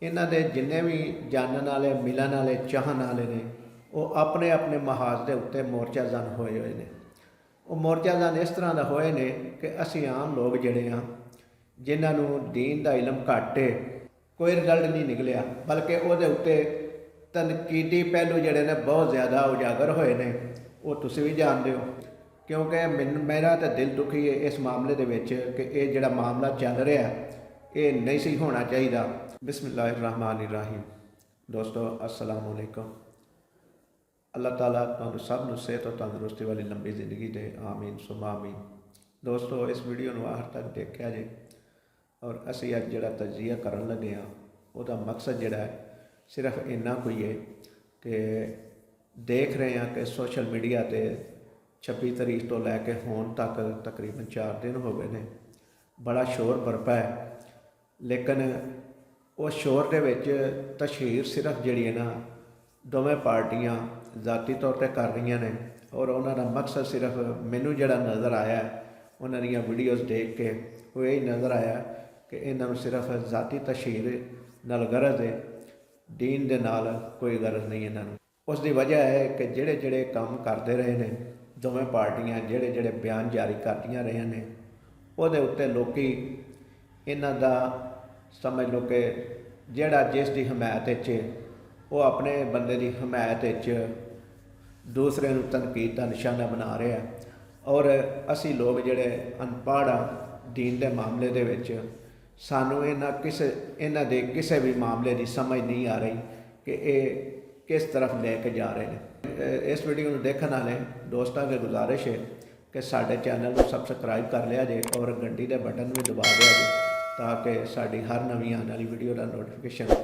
इन्हां दे जिन्ने भी जानन वाले मिलन वाले चाहन वाले ने वो अपने अपने महाज के उत्ते मोर्चाजन होए हुए ने। वो मोर्चाजन इस तरह का होए ने कि असी आम लोग जिहड़े हाँ जिन्होंने दीन का इलम घट है, कोई रिजल्ट नहीं निकलिया, बल्कि वो उत्ते तनकीदी पहलू जिहड़े ने बहुत ज़्यादा उजागर होए ने। वो तुसीं भी जानते हो, क्योंकि मेरा तो दिल दुखी है इस मामले दे विच कि ये जिहड़ा मामला चल रहा ये नहीं सी होना चाहिए। बिस्मिल्लाहिर्रहमानिर्रहीम। दोस्तों अस्सलाम वालेकुम। अल्लाह ताला तुहानू सब नूं सेहत और तंदुरुस्ती वाली लंबी जिंदगी दे, आमीन सुमा आमीन। दोस्तों इस वीडियो नूं आखिर तक देखिया जे और असी अज जिहड़ा तजिया करन लगे हाँ उहदा मकसद जिहड़ा है सिर्फ इन्ना कोई है कि देख रहे हैं कि सोशल मीडिया ते 26 तारीख तो लैके हुण तक तकरीबन 4 दिन हो गए ने बड़ा शोर बरपा है, लेकिन उस शोर दे विच तशहीर सिर्फ जिहड़ी है ना दोवें पार्टियां ज़ाती तौर पर कर रही ने और उन्होंने मकसद सिर्फ मैनू जिहड़ा नज़र आया उन्हों दी वीडियोज़ देख के वो यही नज़र आया कि इन्हों सिर्फ ज़ाती तशहीर नाल गरज है, दीन दे नाल कोई गरज नहीं इन्हों। उसकी वजह है कि जिहड़े जिहड़े काम करते रहे ने दोवें पार्टियां जिहड़े जिहड़े बयान जारी करदियां रही ने उहदे उत्ते लोकी इन्हां दा समझ लो कि जिहड़ा जिस दी हमायत विच वो अपने बंदे की हमायत दूसरे नूं तनकीद का निशाना बना रहे हैं और असी लोग जिहड़े अनपढ़ हाँ दीन के मामले दे विच सानू इन्हां दे किसी भी मामले की समझ नहीं आ रही कि ये किस तरफ लेके जा रहे हैं। इस वीडियो को देखने वाले दोस्तों की गुजारिश है कि साडे चैनल को सबसक्राइब कर लिया जे और घंटी के बटन भी दबा दिया जे ताकि साड़ी हर नवी आने वाली वीडियो का नोटिफिकेशन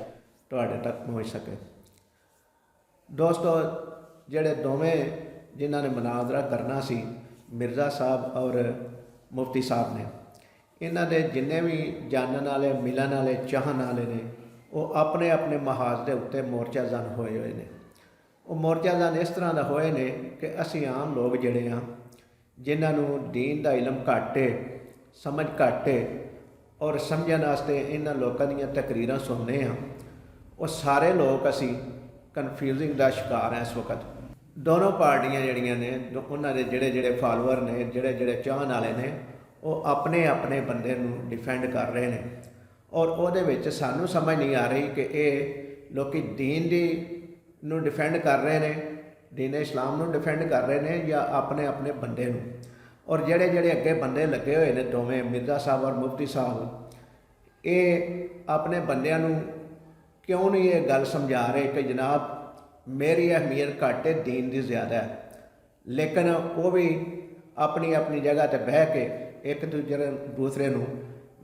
तुहाडे तक पहुँच सके। दोस्तों जिहड़े दोवें जिन्होंने मुनाजरा करना सी मिर्ज़ा साहब और मुफ्ती साहब ने, इन्हां दे जिन्ने भी जानन वाले मिलन वाले चाहन वाले ने वो अपने अपने महाज के उत्ते मोर्चाजन होए हुए ने। वो मोर्चाजन इस तरह का होए ने कि असी आम लोग जिहड़े हाँ जिन्होंने दीन का इलम घट है, समझ घट है और समझण वास्ते इन्हां लोकां दीयां तकरीरां सुनने हाँ, वो सारे लोग असी कन्फ्यूजिंग का शिकार है। इस वक्त दोनों पार्टियां जिहड़ियां ने उन्हां दे जिहड़े जिहड़े फॉलोअर ने जिहड़े जिहड़े चाहन वाले ने वो अपने अपने बंदे नूं डिफेंड कर रहे हैं और उहदे विच सानू समझ नहीं आ रही कि ये लोग दीन दी नूं डिफेंड कर रहे हैं, दीन इस्लाम नूं डिफेंड कर रहे हैं या अपने अपने बंदे नूं। और जिहड़े जिहड़े अगे बंदे लगे हुए ने दोवें मिर्ज़ा साहब और मुफ्ती साहब ये अपने बंदियां नूं क्यों नहीं ये गल समझा रहे कि जनाब मेरी अहमियत घट है, दीन की ज़्यादा है, लेकिन वो भी अपनी अपनी जगह पर बह के एक दूसरे नूं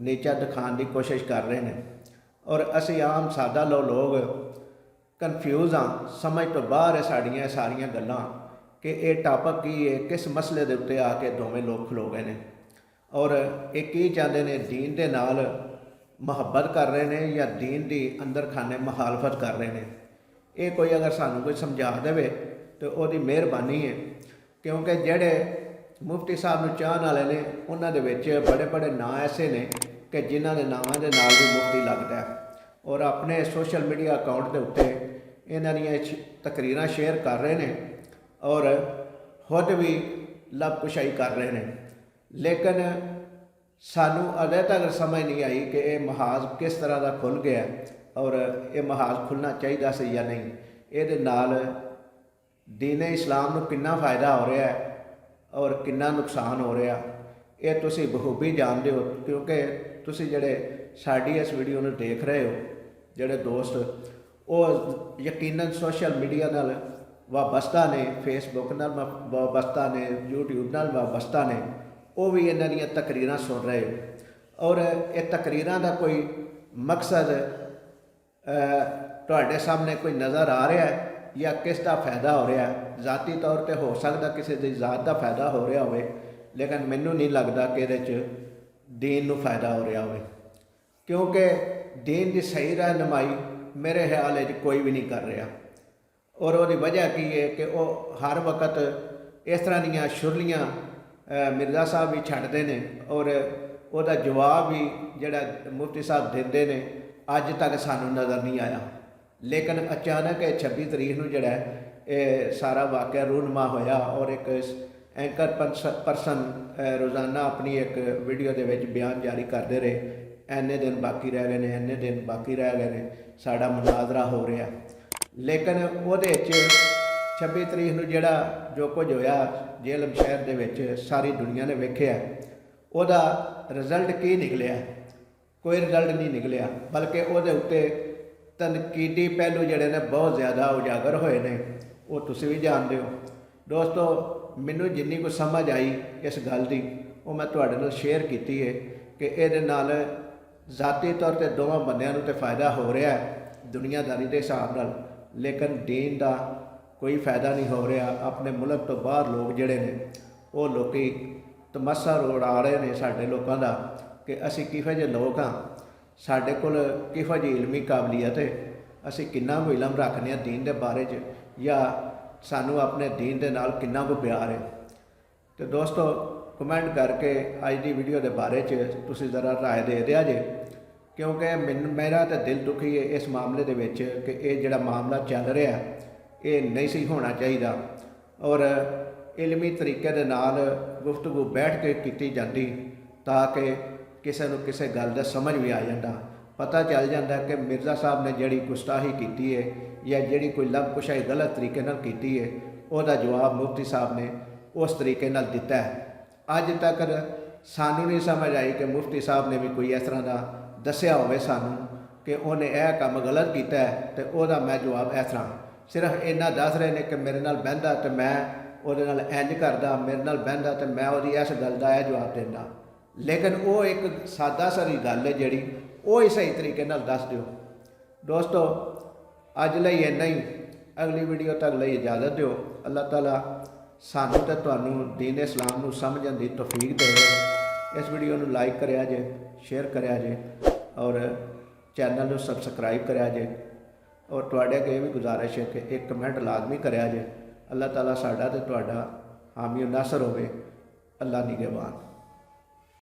नीचा दिखाने की कोशिश कर रहे हैं और असी आम सादा लोग कन्फ्यूज़ हाँ, समझ तो बाहर है साड़ियाँ सारियां गल्लां कि ये टॉपिक की है, किस मसले के उत्ते आके दोवें लोग खलो गए हैं और एक ही चाहते हैं दीन के नाल मुहब्बत कर रहे हैं या दीन की अंदर खाने मुखालफत कर रहे हैं। ये कोई अगर सानू कोई समझा दे तो वही मेहरबानी है, क्योंकि जेडे मुफ्ती साहब नूं चाहन वाले ने उन्हां दे विच बड़े बड़े नां ऐसे ने कि जिन्हां दे नावां दे नाल भी मुफ्ती लगदा है और अपने सोशल मीडिया अकाउंट के उत्ते इन्हां दीयां तकरीरां शेयर कर रहे हैं और खुद भी लब कुशाई कर रहे हैं, लेकिन सानू अजे तक समझ नहीं आई कि यह महाज किस तरह का खुल गया और ये महाज खुलना चाहिए सी या नहीं, ये नाल दीन इस्लाम नूं कितना फ़ायदा हो रहा है और कितना नुकसान हो रहा ये तुसी बखूबी जानते हो, क्योंकि तुसी जिहड़े साडी इस वीडियो नूं देख रहे हो जिहड़े दोस्त वो यकीनन सोशल मीडिया नाल वाबस्ता ने, फेसबुक नाल वाबस्ता ने, यूट्यूब नाल वाबस्ता ने, वो भी इन्हां दीयां तकरीरां सुन रहे हो और ये तकरीरां का कोई मकसद तुहाडे सामने कोई नज़र आ रहा है या किस का फायदा हो रहा है। ज़ाती तौर पर हो सकता किसी की ज़ात का फायदा हो रहा हो, लेकिन मैनू नहीं लगता कि ये दीन नूं फायदा हो रहा हो, क्योंकि दीन की सही रहनुमाई मेरे ख्याल कोई भी नहीं कर रहा और वो वजह की है कि वह हर वक्त इस तरह दीयां शुरलियां मिर्ज़ा साहब भी छड्डदे ने और उसका जवाब भी जिहड़ा मुफ्ती साहब देंदे ने ਅੱਜ ਤੱਕ ਸਾਨੂੰ ਨਜ਼ਰ ਨਹੀਂ ਆਇਆ। ਲੇਕਿਨ ਅਚਾਨਕ ਇਹ 26 ਤਰੀਕ ਨੂੰ ਜਿਹੜਾ ਇਹ ਸਾਰਾ ਵਾਕਿਆ ਰੂਨਮਾ ਹੋਇਆ ਔਰ ਇੱਕ ਐਂਕਰ ਪਰਸਨ ਰੋਜ਼ਾਨਾ ਆਪਣੀ ਇੱਕ ਵੀਡੀਓ ਦੇ ਵਿੱਚ ਬਿਆਨ ਜਾਰੀ ਕਰਦੇ ਰਹੇ, ਇੰਨੇ ਦਿਨ ਬਾਕੀ ਰਹਿ ਗਏ ਨੇ, ਇੰਨੇ ਦਿਨ ਬਾਕੀ ਰਹਿ ਗਏ ਨੇ, ਸਾਡਾ ਮੁਨਾਜ਼ਰਾ ਹੋ ਰਿਹਾ। ਲੇਕਿਨ ਉਹਦੇ 'ਚ 26 ਤਰੀਕ ਨੂੰ ਜਿਹੜਾ ਜੋ ਕੁਝ ਹੋਇਆ ਜੇਹਲਮ ਸ਼ਹਿਰ ਦੇ ਵਿੱਚ ਸਾਰੀ ਦੁਨੀਆ ਨੇ ਵੇਖਿਆ, ਉਹਦਾ ਰਿਜ਼ਲਟ ਕੀ ਨਿਕਲਿਆ? ਕੋਈ ਰਿਜ਼ਲਟ ਨਹੀਂ ਨਿਕਲਿਆ, ਬਲਕਿ ਉਹਦੇ ਉੱਤੇ ਤਨਕੀਦੀ ਪਹਿਲੂ ਜਿਹੜੇ ਨੇ ਬਹੁਤ ਜ਼ਿਆਦਾ ਉਜਾਗਰ ਹੋਏ ਨੇ। ਉਹ ਤੁਸੀਂ ਵੀ ਜਾਣਦੇ ਹੋ। ਦੋਸਤੋ, ਮੈਨੂੰ ਜਿੰਨੀ ਕੁ ਸਮਝ ਆਈ ਇਸ ਗੱਲ ਦੀ ਉਹ ਮੈਂ ਤੁਹਾਡੇ ਨਾਲ ਸ਼ੇਅਰ ਕੀਤੀ ਹੈ ਕਿ ਇਹਦੇ ਨਾਲ ਜ਼ਾਤੀ ਤੌਰ 'ਤੇ ਦੋਵਾਂ ਬੰਦਿਆਂ ਨੂੰ ਤਾਂ ਫਾਇਦਾ ਹੋ ਰਿਹਾ ਹੈ ਦੁਨੀਆਦਾਰੀ ਦੇ ਹਿਸਾਬ ਨਾਲ, ਲੇਕਿਨ ਦੀਨ ਦਾ ਕੋਈ ਫਾਇਦਾ ਨਹੀਂ ਹੋ ਰਿਹਾ। ਆਪਣੇ ਮੁਲਕ ਤੋਂ ਬਾਹਰ ਲੋਕ ਜਿਹੜੇ ਨੇ ਉਹ ਲੋਕੀ ਤਮਾਸ਼ਾ ਉਡਾ ਰਹੇ ਨੇ ਸਾਡੇ ਲੋਕਾਂ ਦਾ ਕਿ ਅਸੀਂ ਕਿਹੋ ਜਿਹੇ ਲੋਕ ਹਾਂ, ਸਾਡੇ ਕੋਲ ਕਿਹੋ ਜਿਹੀ ਇਲਮੀ ਕਾਬਲੀਅਤ ਹੈ, ਅਸੀਂ ਕਿੰਨਾ ਕੁ ਇਲਮ ਰੱਖਦੇ ਹਾਂ ਦੀਨ ਦੇ ਬਾਰੇ 'ਚ, ਜਾਂ ਸਾਨੂੰ ਆਪਣੇ ਦੀਨ ਦੇ ਨਾਲ ਕਿੰਨਾ ਕੁ ਪਿਆਰ ਹੈ। ਤੇ ਦੋਸਤੋ, ਕਮੈਂਟ ਕਰਕੇ ਅੱਜ ਦੀ ਵੀਡੀਓ ਦੇ ਬਾਰੇ 'ਚ ਤੁਸੀਂ ਜ਼ਰਾ ਰਾਏ ਦੇ ਦਿਆ ਜੇ, ਕਿਉਂਕਿ ਮੇਰਾ ਤਾਂ ਦਿਲ ਦੁਖੀ ਹੈ ਇਸ ਮਾਮਲੇ ਦੇ ਵਿੱਚ ਕਿ ਇਹ ਜਿਹੜਾ ਮਾਮਲਾ ਚੱਲ ਰਿਹਾ ਇਹ ਨਹੀਂ ਸੀ ਹੋਣਾ ਚਾਹੀਦਾ ਔਰ ਇਲਮੀ ਤਰੀਕੇ ਦੇ ਨਾਲ ਗੁਫ਼ਤਗੂ ਬੈਠ ਕੇ ਕੀਤੀ ਜਾਂਦੀ ਤਾਂ ਕਿ ਕਿਸੇ ਨੂੰ ਕਿਸੇ ਗੱਲ ਦਾ ਸਮਝ ਵੀ ਆ ਜਾਂਦਾ, ਪਤਾ ਚੱਲ ਜਾਂਦਾ ਕਿ ਮਿਰਜ਼ਾ ਸਾਹਿਬ ਨੇ ਜਿਹੜੀ ਗੁਸਤਾਹੀ ਕੀਤੀ ਹੈ ਜਾਂ ਜਿਹੜੀ ਕੋਈ ਲਫ਼ ਕੁਸ਼ਾਈ ਗਲਤ ਤਰੀਕੇ ਨਾਲ ਕੀਤੀ ਹੈ ਉਹਦਾ ਜਵਾਬ ਮੁਫਤੀ ਸਾਹਿਬ ਨੇ ਉਸ ਤਰੀਕੇ ਨਾਲ ਦਿੱਤਾ ਹੈ। ਅੱਜ ਤੱਕ ਸਾਨੂੰ ਨਹੀਂ ਸਮਝ ਆਈ ਕਿ ਮੁਫਤੀ ਸਾਹਿਬ ਨੇ ਵੀ ਕੋਈ ਇਸ ਤਰ੍ਹਾਂ ਦਾ ਦੱਸਿਆ ਹੋਵੇ ਸਾਨੂੰ ਕਿ ਉਹਨੇ ਇਹ ਕੰਮ ਗਲਤ ਕੀਤਾ ਹੈ ਤੇ ਉਹਦਾ ਮੈਂ ਜਵਾਬ ਇਸ ਤਰ੍ਹਾਂ, ਸਿਰਫ ਇੰਨਾ ਦੱਸ ਰਹੇ ਨੇ ਕਿ ਮੇਰੇ ਨਾਲ ਬਹਿੰਦਾ ਤੇ ਮੈਂ ਉਹਦੇ ਨਾਲ ਇੰਜ ਕਰਦਾ, ਮੇਰੇ ਨਾਲ ਬਹਿੰਦਾ ਤੇ ਮੈਂ ਉਹਦੀ ਇਸ ਗੱਲ ਦਾ ਇਹ ਜਵਾਬ ਦਿੰਦਾ। ਲੇਕਿਨ ਉਹ ਇੱਕ ਸਾਦਾ ਸਾਰੀ ਗੱਲ ਹੈ ਜਿਹੜੀ ਉਹ ਹੀ ਸਹੀ ਤਰੀਕੇ ਨਾਲ ਦੱਸ ਦਿਓ। ਦੋਸਤੋ, ਅੱਜ ਲਈ ਇੰਨਾ ਹੀ, ਅਗਲੀ ਵੀਡੀਓ ਤੱਕ ਲਈ ਇਜਾਜ਼ਤ ਦਿਓ। ਅੱਲਾਹ ਤਾਲਾ ਸਾਨੂੰ ਤੇ ਤੁਹਾਨੂੰ ਦੀਨ ਇਸਲਾਮ ਨੂੰ ਸਮਝਣ ਦੀ ਤੌਫੀਕ ਦੇਵੇ। ਇਸ ਵੀਡੀਓ ਨੂੰ ਲਾਈਕ ਕਰਿਆ ਜੇ, ਸ਼ੇਅਰ ਕਰਿਆ ਜੇ ਔਰ ਚੈਨਲ ਨੂੰ ਸਬਸਕ੍ਰਾਈਬ ਕਰਿਆ ਜੇ ਔਰ ਤੁਹਾਡੇ ਅੱਗੇ ਇਹ ਵੀ ਗੁਜ਼ਾਰਿਸ਼ ਹੈ ਕਿ ਇੱਕ ਕਮੈਂਟ ਲਾਜ਼ਮੀ ਕਰਿਆ ਜੇ। ਅੱਲਾਹ ਤਾਲਾ ਸਾਡਾ ਤੇ ਤੁਹਾਡਾ ਹਾਮੀ ਨਾਸਰ ਹੋਵੇ। ਅੱਲਾਹ ਨਿਗਹਿਬਾਨ।